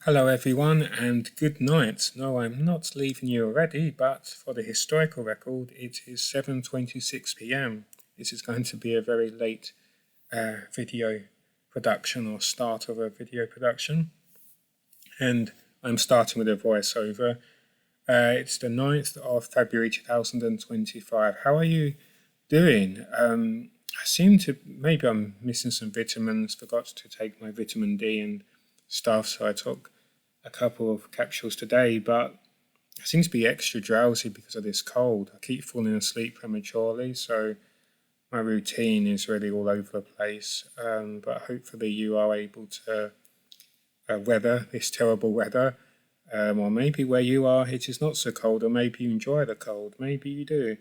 Hello everyone and good night. No, I'm not leaving you already, but for the historical record, it is 7:26 p.m. This is going to be a very late video production or start of a video production. And I'm starting with a voiceover. It's the 9th of February 2025. How are you doing? I seem to, maybe I'm missing some vitamins, forgot to take my vitamin D and stuff, so I took a couple of capsules today, but I seem to be extra drowsy because of this cold. I keep falling asleep prematurely, so my routine is really all over the place. But hopefully you are able to weather this terrible weather. Or maybe where you are it is not so cold, or maybe you enjoy the cold. Maybe you do.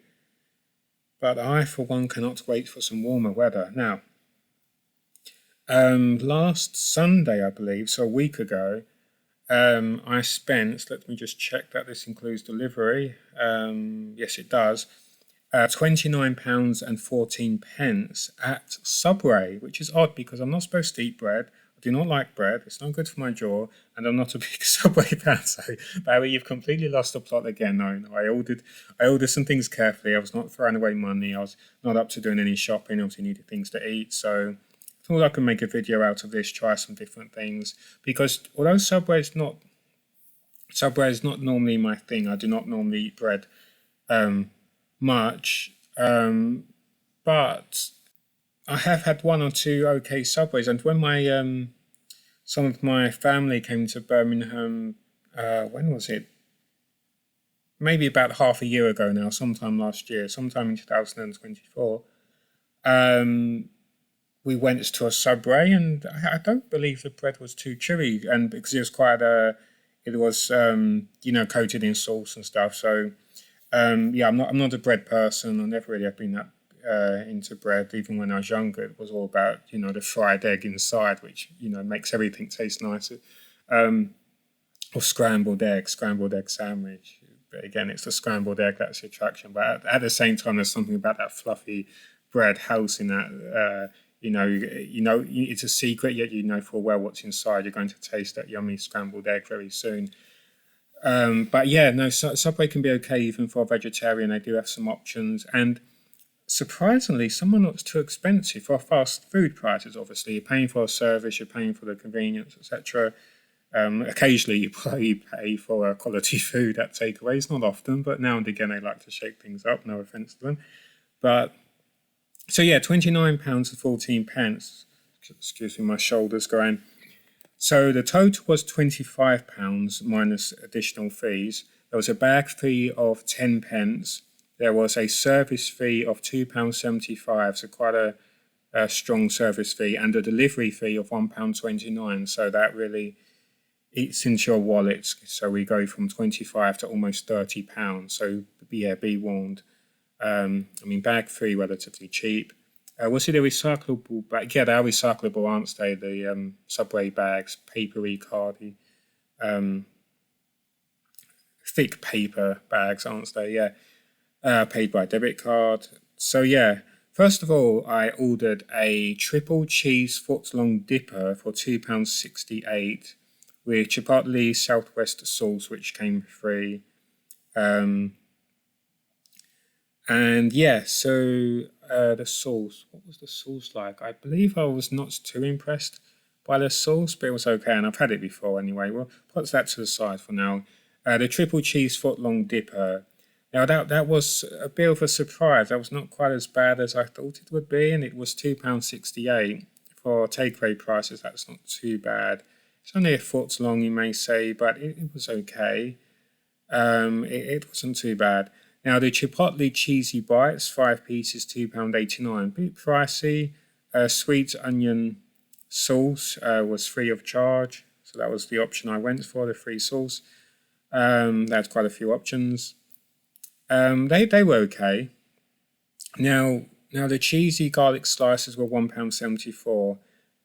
But I, for one, cannot wait for some warmer weather. Now, last Sunday, I believe, so a week ago, I spent, let me just check that this includes delivery. Yes, it does. £29.14 at Subway, which is odd because I'm not supposed to eat bread. I do not like bread. It's not good for my jaw, and I'm not a big Subway fan. So, Barry, you've completely lost the plot again. No, I ordered some things carefully. I was not throwing away money. I was not up to doing any shopping. Obviously, needed things to eat. So, I thought I could make a video out of this, try some different things. Because although Subway is not normally my thing. I do not normally eat bread much, but I have had one or two okay Subways. And when some of my family came to Birmingham, when was it? Maybe about half a year ago now, sometime last year, sometime in 2024. We went to a Subway, and I don't believe the bread was too chewy, and because it was coated in sauce and stuff. So I'm not a bread person. I never really have been that into bread. Even when I was younger, it was all about the fried egg inside, which makes everything taste nicer. Or scrambled egg sandwich. But again, it's the scrambled egg that's the attraction. But at the same time, there's something about that fluffy bread house in that. It's a secret, yet full well what's inside. You're going to taste that yummy scrambled egg very soon. Subway can be okay even for a vegetarian. They do have some options, and surprisingly, some are not too expensive for fast food prices. Obviously, you're paying for a service, you're paying for the convenience, etc. Occasionally, you probably pay for quality food at takeaways. Not often, but now and again, they like to shake things up. No offense to them, but. So yeah, £29.14. Excuse me, my shoulder's going. So the total was £25 minus additional fees. There was a bag fee of 10p. There was a service fee of £2.75, so quite a strong service fee, and a delivery fee of £1.29. So that really eats into your wallet. So we go from 25 to almost £30. So yeah, be warned. Bag fee, relatively cheap. Was it a recyclable bag? Yeah, they're recyclable, aren't they? The Subway bags, papery, cardy, thick paper bags, aren't they? Yeah, paid by debit card. So yeah, first of all, I ordered a triple cheese foot-long dipper for £2.68 with Chipotle Southwest sauce, which came free. And yeah, so the sauce, what was the sauce like? I believe I was not too impressed by the sauce, but it was okay, and I've had it before anyway. Well, put that to the side for now. The triple cheese foot-long dipper. Now that was a bit of a surprise. That was not quite as bad as I thought it would be, and it was £2.68 for takeaway prices. That's not too bad. It's only a foot long, you may say, but it was okay. It wasn't too bad. Now, the Chipotle Cheesy Bites, 5 pieces, £2.89. A bit pricey. Sweet onion sauce was free of charge. So that was the option I went for, the free sauce. That's quite a few options. They were okay. Now the cheesy garlic slices were £1.74.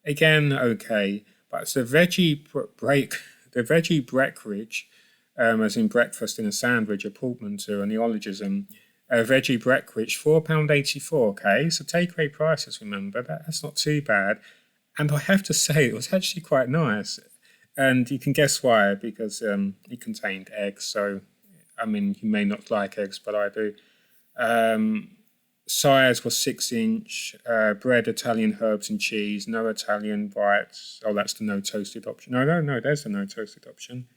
Again, okay. But it's the veggie Breakwich, as in breakfast in a sandwich, a portmanteau, a neologism. Veggie Breakwich, £4.84. Okay, so takeaway prices. Remember that's not too bad, and I have to say it was actually quite nice. And you can guess why, because it contained eggs. So, I mean, you may not like eggs, but I do. Um, Size was 6 inch. Bread, Italian herbs and cheese. No Italian bites. Oh, that's the no toasted option. No. There's the no toasted option.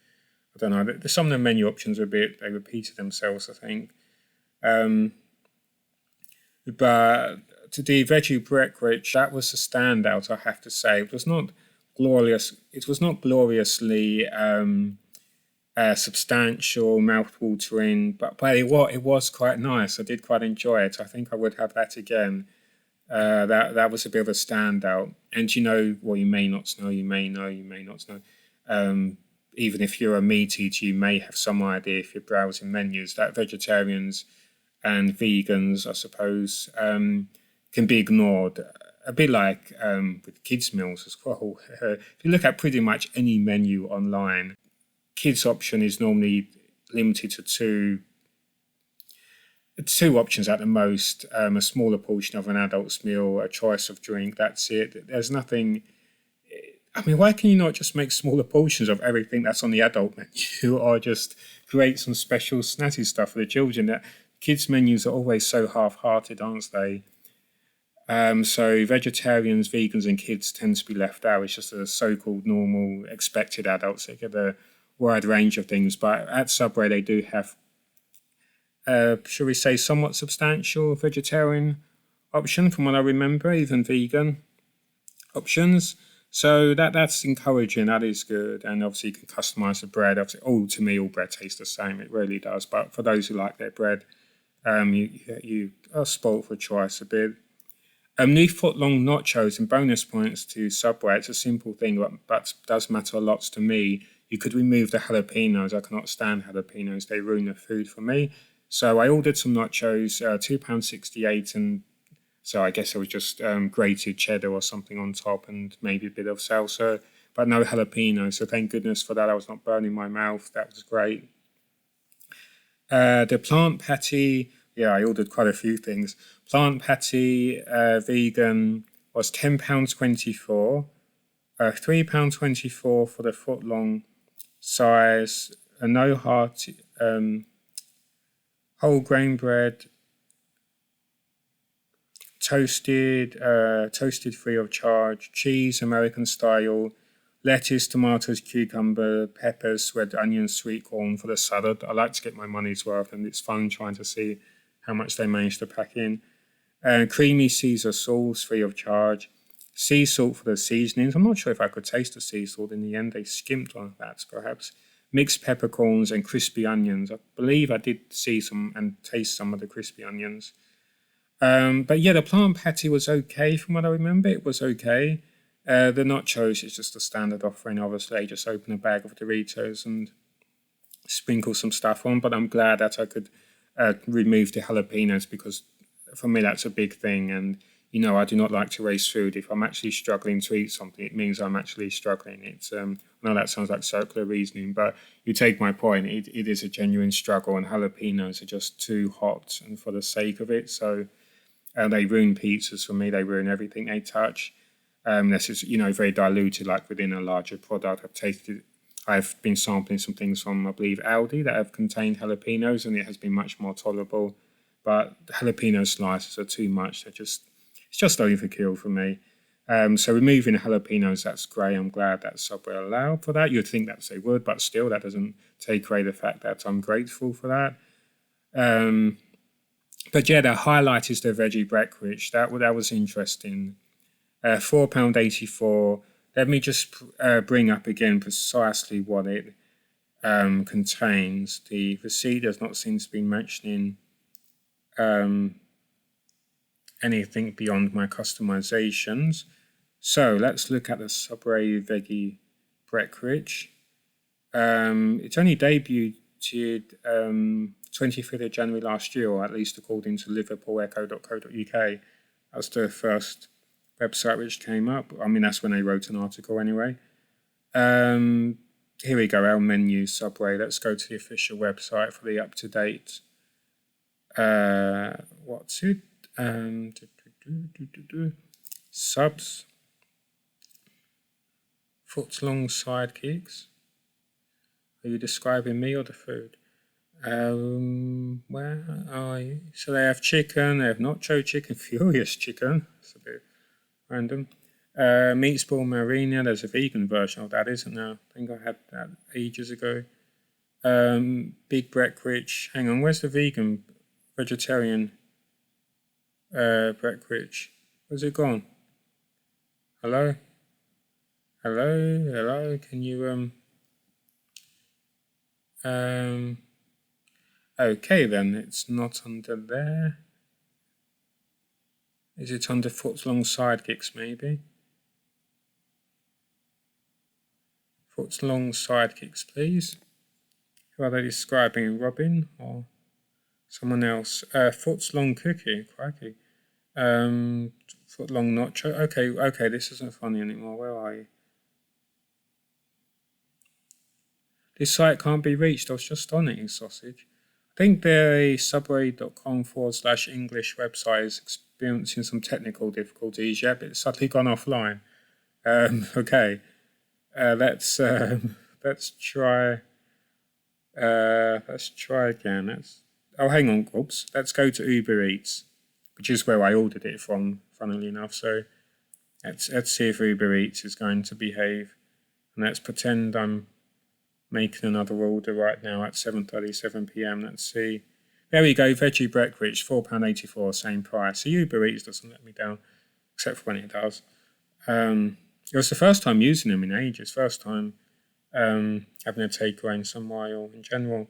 I don't know. Some of the menu options are they repeated themselves, I think. Um, but to the veggie Breakwich, that was a standout, I have to say. It was not glorious. It was not gloriously substantial, mouth-watering, but it was quite nice. I did quite enjoy it. I think I would have that again. That was a bit of a standout. And you may not know, you may know, you may not know. Even if you're a meat eater, you may have some idea if you're browsing menus that vegetarians and vegans, I suppose, can be ignored. A bit like with kids' meals as well. If you look at pretty much any menu online, kids' option is normally limited to two options at the most, a smaller portion of an adult's meal, a choice of drink, that's it. There's nothing. I mean, why can you not just make smaller portions of everything that's on the adult menu, or just create some special snazzy stuff for the children? That kids' menus are always so half-hearted, aren't they? So vegetarians, vegans, and kids tend to be left out. It's just the so-called normal, expected adults that get a wide range of things. But at Subway, they do have, shall we say, somewhat substantial vegetarian option, from what I remember, even vegan options. So that's encouraging. That is good, and obviously you can customize the bread. Obviously, to me, all bread tastes the same. It really does. But for those who like their bread, you are spoilt for choice a bit. New foot-long nachos and bonus points to Subway. It's a simple thing, but does matter a lot to me. You could remove the jalapenos. I cannot stand jalapenos. They ruin the food for me. So I ordered some nachos, £2.68, and so I guess it was just grated cheddar or something on top and maybe a bit of salsa, but no jalapeno. So thank goodness for that. I was not burning my mouth. That was great. The plant patty, yeah, I ordered quite a few things. Plant patty, vegan, was £10.24, £3.24 for the foot long size, a no heart, whole grain bread, toasted free of charge, cheese, American style, lettuce, tomatoes, cucumber, peppers, red onions, sweet corn for the salad. I like to get my money's worth, and it's fun trying to see how much they managed to pack in. Creamy Caesar sauce, free of charge. Sea salt for the seasonings. I'm not sure if I could taste the sea salt in the end. They skimped on that, perhaps. Mixed peppercorns and crispy onions. I believe I did see some and taste some of the crispy onions. But yeah, the plant patty was okay from what I remember. It was okay. The nachos is just a standard offering, obviously. Just open a bag of Doritos and sprinkle some stuff on. But I'm glad that I could remove the jalapenos, because for me that's a big thing. And, I do not like to waste food. If I'm actually struggling to eat something, it means I'm actually struggling. It's I know that sounds like circular reasoning, but you take my point. It is a genuine struggle, and jalapenos are just too hot and for the sake of it. So they ruin pizzas for me. They ruin everything they touch. Unless it's very diluted, like within a larger product. I've been sampling some things from, I believe, Aldi that have contained jalapenos, and it has been much more tolerable. But the jalapeno slices are too much. It's just overkill for me. So removing the jalapenos, that's great. I'm glad that Subway allowed for that. You'd think that they would, but still, that doesn't take away the fact that I'm grateful for that. But yeah, the highlight is the veggie Breakwich. That was interesting. £4.84. Let me just bring up again precisely what it contains. The receipt does not seem to be mentioning anything beyond my customizations. So let's look at the Subway veggie Breakwich. It's only debuted 25th of January last year, or at least according to liverpoolecho.co.uk. That's the first website which came up. I mean, that's when they wrote an article anyway. Here we go, our menu, Subway. Let's go to the official website for the up-to-date. What's it? Subs Foot-long sidekicks. Are you describing me or the food? Where are you? So they have chicken, they have nacho chicken, furious chicken. It's a bit random. Meatball marina, there's a vegan version of that, isn't there? I think I had that ages ago. Big Breakwich. Hang on, where's the vegetarian Breakwich? Where's it gone? Hello? Hello? Can you, okay then, it's not under there. Is it under foot-long sidekicks, maybe? Foot-long sidekicks, please. Who are they describing? Robin or someone else? Foot-long cookie, crikey. Foot-long nacho. Okay, this isn't funny anymore. Where are you? This site can't be reached. I was just on it, you sausage. I think the subway.com/English website is experiencing some technical difficulties. Yeah, but it's suddenly gone offline. Okay, let's try. Let's try again. Oh, hang on, oops. Let's go to Uber Eats, which is where I ordered it from, funnily enough. So let's see if Uber Eats is going to behave, and let's pretend I'm making another order right now at 7:37 p.m. Let's see. There we go. Veggie Breakwich, £4.84, same price. So Uber Eats doesn't let me down, except for when it does. It was the first time using them in ages. First time having a takeaway in some while in general.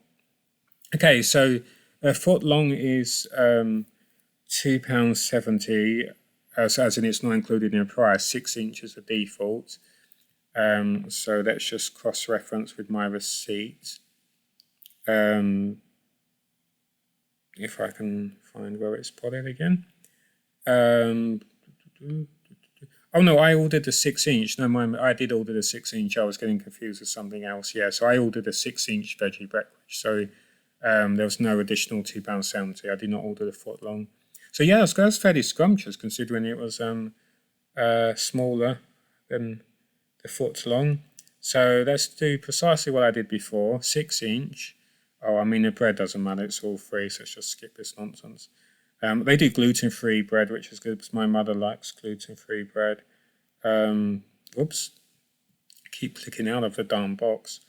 Okay, so a foot long is £2.70, as in it's not included in the price. 6 inches a default. So let's just cross-reference with my receipt. If I can find where it's plotted again. Oh no, I ordered the 6-inch. No, I did order the 6-inch. I was getting confused with something else. Yeah, so I ordered a 6-inch veggie breakfast. So there was no additional £2.70. I did not order the foot long. So yeah, that's fairly scrumptious considering it was smaller than the foot long. So let's do precisely what I did before. 6-inch. Oh, I mean the bread doesn't matter. It's all free, so let's just skip this nonsense. They do gluten-free bread, which is good because my mother likes gluten-free bread. Whoops. I keep clicking out of the darn box.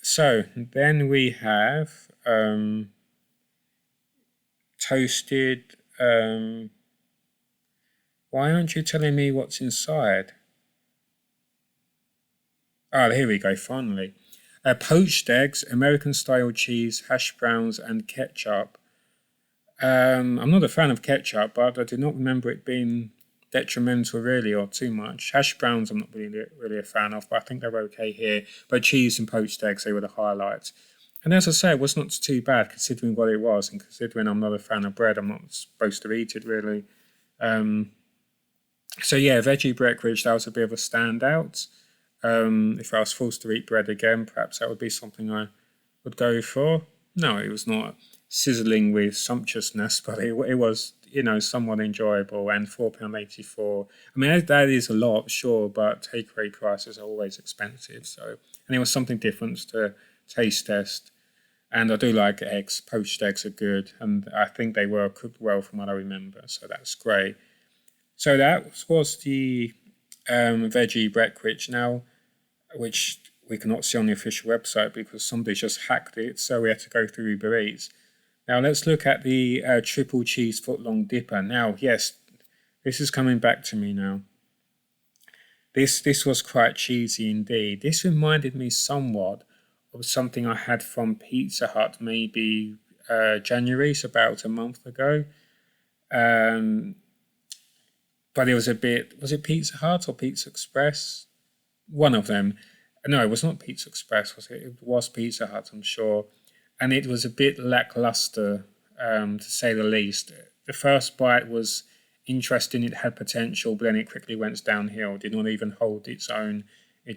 So then we have toasted. Why aren't you telling me what's inside? Ah, here we go, finally. Poached eggs, American-style cheese, hash browns, and ketchup. I'm not a fan of ketchup, but I do not remember it being detrimental really or too much. Hash browns I'm not really a fan of, but I think they're okay here. But cheese and poached eggs, they were the highlights. And as I say, it was not too bad considering what it was, and considering I'm not a fan of bread, I'm not supposed to eat it really. So yeah, veggie breakfast, that was a bit of a standout. If I was forced to eat bread again, perhaps that would be something I would go for. No, it was not sizzling with sumptuousness, but it was, somewhat enjoyable, and £4.84. I mean, that is a lot, sure, but takeaway prices are always expensive. So, and it was something different to taste test. And I do like eggs. Poached eggs are good, and I think they were cooked well from what I remember. So that's great. So that was the veggie breakfast. Now, which we cannot see on the official website because somebody just hacked it, so we had to go through Uber Eats. Now let's look at the triple cheese foot-long dipper. Now, yes, this is coming back to me now. This was quite cheesy indeed. This reminded me somewhat of something I had from Pizza Hut maybe January, so about a month ago. But it was a bit, was it Pizza Hut or Pizza Express? One of them. No, it was not Pizza Express, was it? It was Pizza Hut, I'm sure. And it was a bit lackluster, to say the least. The first bite was interesting, it had potential, but then it quickly went downhill. It did not even hold its own. The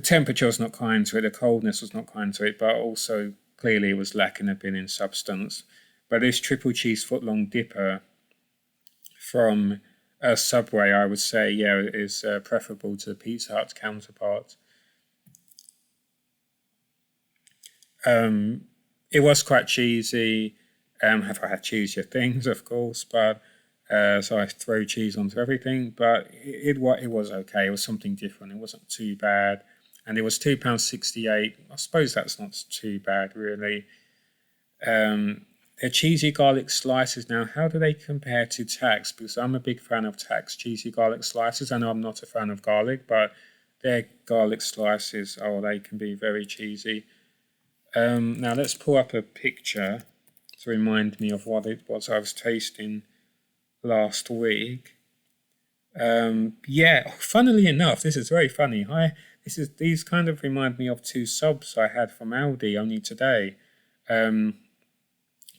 temperature was not kind to it, the coldness was not kind to it, but also clearly it was lacking a bit in substance. But this triple cheese foot-long dipper from Subway, I would say, yeah, is preferable to the Pizza Hut counterpart. It was quite cheesy. Have I had cheesier things, of course, but so I throw cheese onto everything. But it was okay. It was something different. It wasn't too bad, and it was £2.68. I suppose that's not too bad, really. Their cheesy garlic slices now, how do they compare to Tax? Because I'm a big fan of Tax cheesy garlic slices. I know I'm not a fan of garlic, but their garlic slices, oh, they can be very cheesy. Now let's pull up a picture to remind me of what it was I was tasting last week. Yeah, funnily enough, this is very funny. These kind of remind me of two subs I had from Aldi only today.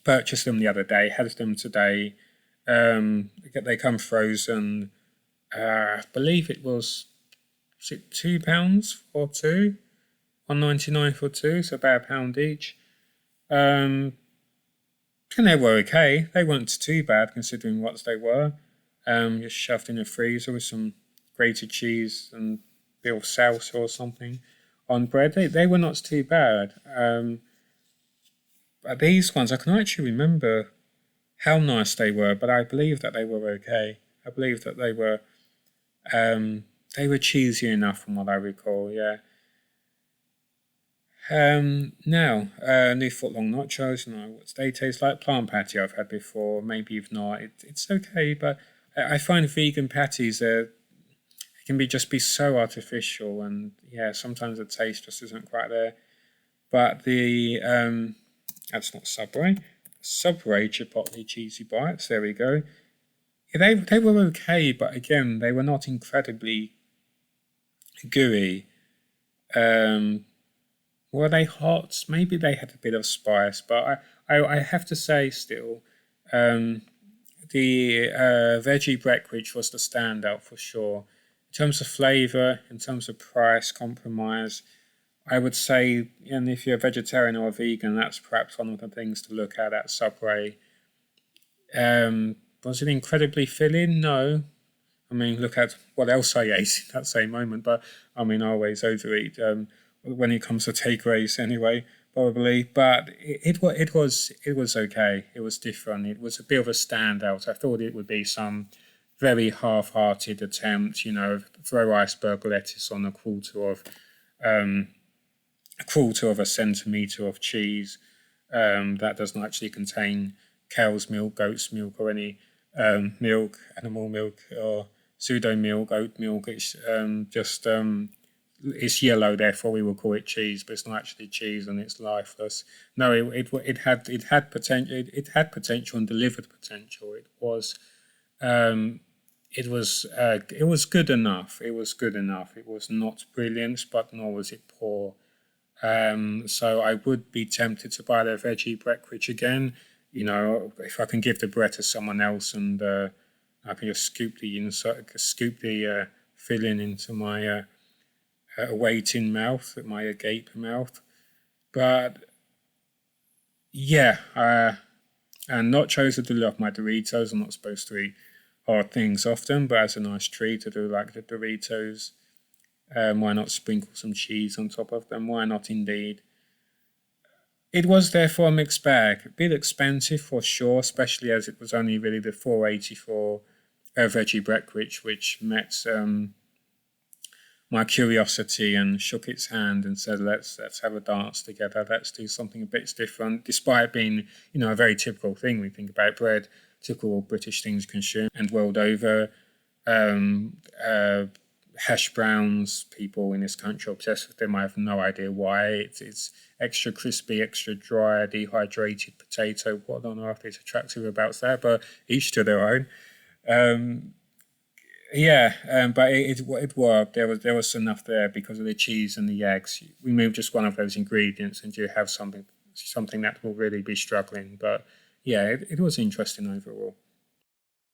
Purchased them the other day, had them today. They come frozen. I believe was it £2 for two? £1.99 for two, so about £1 each. And they were okay. They weren't too bad considering what they were. Just shoved in a freezer with some grated cheese and a bit of salsa or something on bread. They were not too bad. But these ones, I can actually remember how nice they were, but I believe that they were okay. I believe that they were cheesy enough from what I recall, yeah. Now, new footlong nachos, what they taste like. Plant patty I've had before, maybe if not, it's okay, but I find vegan patties, it can just be so artificial, and yeah, sometimes the taste just isn't quite there. But that's not Subway. Subway Chipotle Cheesy Bites, there we go. Yeah, they were okay, but again, they were not incredibly gooey. Were they hot? Maybe they had a bit of spice, but I have to say still, the veggie Breakwich was the standout for sure. In terms of flavour, in terms of price compromise, I would say, and if you're a vegetarian or a vegan, that's perhaps one of the things to look at Subway. Was it incredibly filling? No. I mean, look at what else I ate in that same moment, but I mean, I always overeat. When it comes to takeaways anyway, probably. But it was okay. It was different. It was a bit of a standout. I thought it would be some very half-hearted attempt, throw iceberg lettuce on a quarter of a centimetre of cheese that doesn't actually contain cow's milk, goat's milk, or any milk, animal milk, or pseudo milk, oat milk. It's it's yellow, therefore we will call it cheese, but it's not actually cheese and it's lifeless. No, it had potential. It had potential and delivered potential. It was good enough. It was good enough. It was not brilliant, but nor was it poor. So I would be tempted to buy their veggie Breakwich again. If I can give the bread to someone else and I can just scoop the filling into my waiting mouth, my agape mouth. But yeah, and nachos, I do love my Doritos. I'm not supposed to eat hard things often, but as a nice treat, I do like the Doritos. Why not sprinkle some cheese on top of them? Why not indeed? It was therefore a mixed bag. A bit expensive for sure, especially as it was only really the £4.84 veggie Breakwich, which met my curiosity and shook its hand and said, let's have a dance together. Let's do something a bit different, despite being, a very typical thing. We think about bread, typical British things consumed and world over. Hash browns, people in this country are obsessed with them. I have no idea why. It's extra crispy, extra dry, dehydrated potato. What on earth is attractive about that? But each to their own. But it worked. There was enough there because of the cheese and the eggs. Remove just one of those ingredients and you have something that will really be struggling. But yeah, it was interesting overall.